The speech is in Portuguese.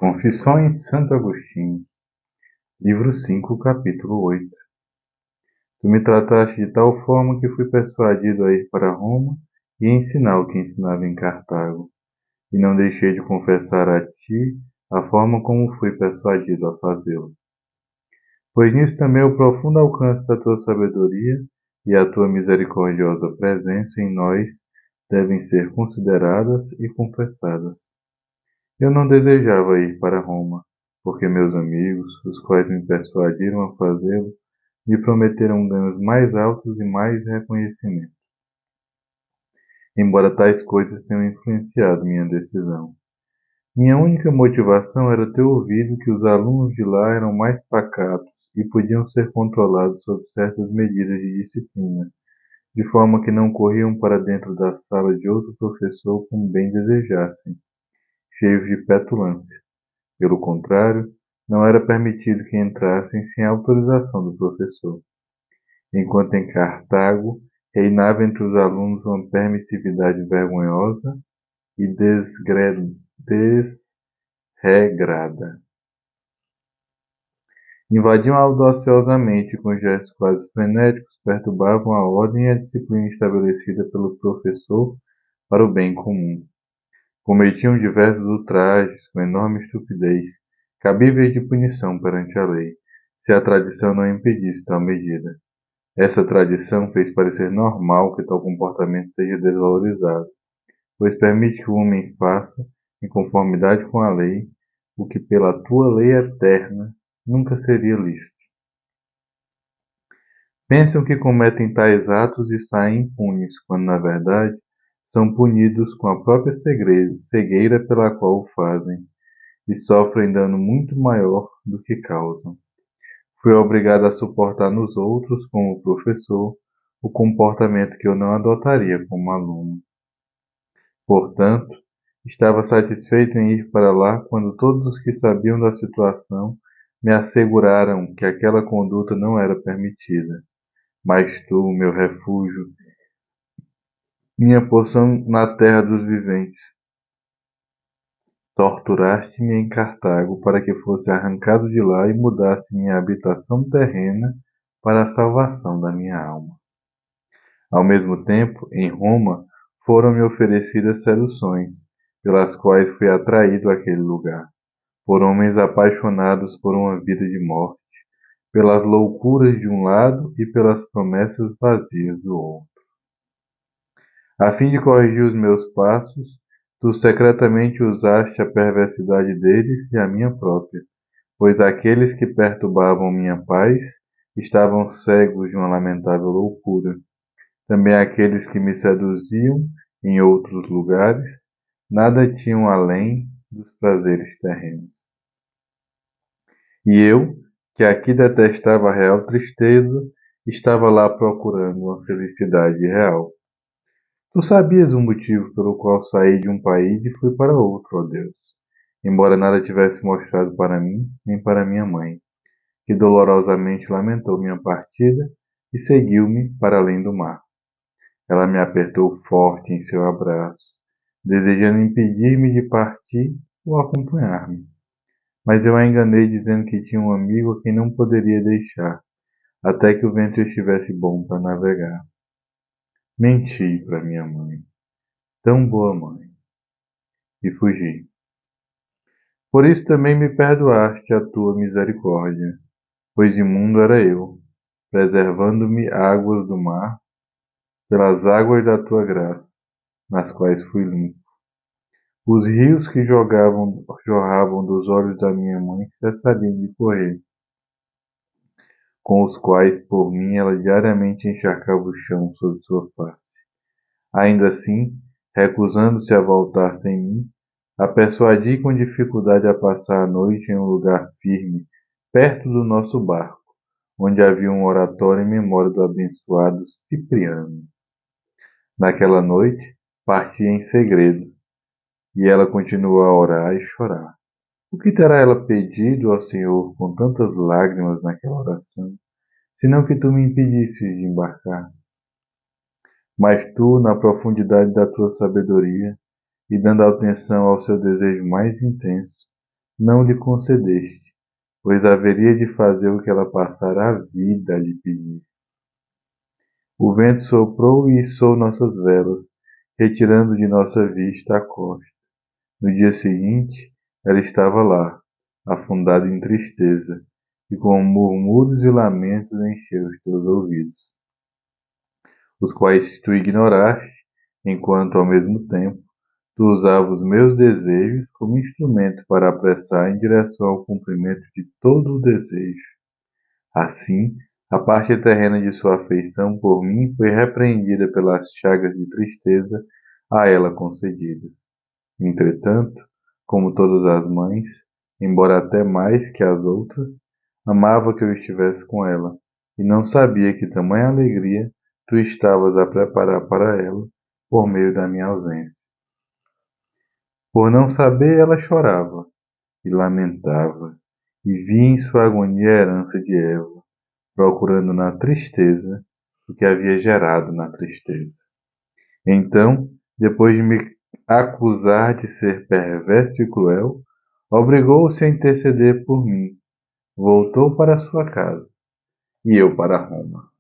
Confissões de Santo Agostinho, livro 5, capítulo 8. Tu me trataste de tal forma que fui persuadido a ir para Roma e ensinar o que ensinava em Cartago, e não deixei de confessar a ti a forma como fui persuadido a fazê-lo. Pois nisso também o profundo alcance da tua sabedoria e a tua misericordiosa presença em nós devem ser consideradas e confessadas. Eu não desejava ir para Roma, porque meus amigos, os quais me persuadiram a fazê-lo, me prometeram ganhos mais altos e mais reconhecimento, embora tais coisas tenham influenciado minha decisão. Minha única motivação era ter ouvido que os alunos de lá eram mais pacatos e podiam ser controlados sob certas medidas de disciplina, de forma que não corriam para dentro da sala de outro professor como bem desejassem, cheios de petulância. Pelo contrário, não era permitido que entrassem sem a autorização do professor, enquanto em Cartago reinava entre os alunos uma permissividade vergonhosa e desregrada. Invadiam audaciosamente com gestos quase frenéticos, perturbavam a ordem e a disciplina estabelecida pelo professor para o bem comum. Cometiam diversos ultrajes com enorme estupidez, cabíveis de punição perante a lei, se a tradição não impedisse tal medida. Essa tradição fez parecer normal que tal comportamento seja desvalorizado, pois permite que o homem faça, em conformidade com a lei, o que pela tua lei eterna nunca seria lícito. Pensam que cometem tais atos e saem impunes, quando, na verdade, são punidos com a própria cegueira pela qual o fazem, e sofrem dano muito maior do que causam. Fui obrigado a suportar nos outros, como professor, o comportamento que eu não adotaria como aluno. Portanto, estava satisfeito em ir para lá quando todos os que sabiam da situação me asseguraram que aquela conduta não era permitida. Mas tu, meu refúgio, minha porção na terra dos viventes, torturaste-me em Cartago para que fosse arrancado de lá e mudasse minha habitação terrena para a salvação da minha alma. Ao mesmo tempo, em Roma, foram-me oferecidas seduções, pelas quais fui atraído àquele lugar, por homens apaixonados por uma vida de morte, pelas loucuras de um lado e pelas promessas vazias do outro. A fim de corrigir os meus passos, tu secretamente usaste a perversidade deles e a minha própria, pois aqueles que perturbavam minha paz estavam cegos de uma lamentável loucura. Também aqueles que me seduziam em outros lugares nada tinham além dos prazeres terrenos. E eu, que aqui detestava a real tristeza, estava lá procurando uma felicidade real. Tu sabias o motivo pelo qual saí de um país e fui para outro, ó Deus, embora nada tivesse mostrado para mim, nem para minha mãe, que dolorosamente lamentou minha partida e seguiu-me para além do mar. Ela me apertou forte em seu abraço, desejando impedir-me de partir ou acompanhar-me. Mas eu a enganei dizendo que tinha um amigo a quem não poderia deixar, até que o vento estivesse bom para navegar. Menti para minha mãe, tão boa mãe, e fugi. Por isso também me perdoaste a tua misericórdia, pois imundo era eu, preservando-me águas do mar, pelas águas da tua graça, nas quais fui limpo. Os rios que jorravam dos olhos da minha mãe cessariam de correr, com os quais por mim ela diariamente encharcava o chão sob sua face. Ainda assim, recusando-se a voltar sem mim, a persuadi com dificuldade a passar a noite em um lugar firme, perto do nosso barco, onde havia um oratório em memória do abençoado Cipriano. Naquela noite, parti em segredo, e ela continuou a orar e chorar. O que terá ela pedido ao Senhor com tantas lágrimas naquela oração, senão que tu me impedisses de embarcar? Mas tu, na profundidade da tua sabedoria, e dando atenção ao seu desejo mais intenso, não lhe concedeste, pois haveria de fazer o que ela passara a vida a lhe pedir. O vento soprou e içou nossas velas, retirando de nossa vista a costa. No dia seguinte, ela estava lá, afundada em tristeza, e com murmúrios e lamentos encheu os teus ouvidos, os quais tu ignoraste, enquanto ao mesmo tempo tu usava os meus desejos como instrumento para apressar em direção ao cumprimento de todo o desejo. Assim, a parte terrena de sua afeição por mim foi repreendida pelas chagas de tristeza a ela concedidas. Entretanto, como todas as mães, embora até mais que as outras, amava que eu estivesse com ela, e não sabia que tamanha alegria tu estavas a preparar para ela por meio da minha ausência. Por não saber, ela chorava e lamentava, e via em sua agonia a herança de Eva, procurando na tristeza o que havia gerado na tristeza. Então, depois de me acusar de ser perverso e cruel, obrigou-se a interceder por mim, voltou para sua casa, e eu para Roma.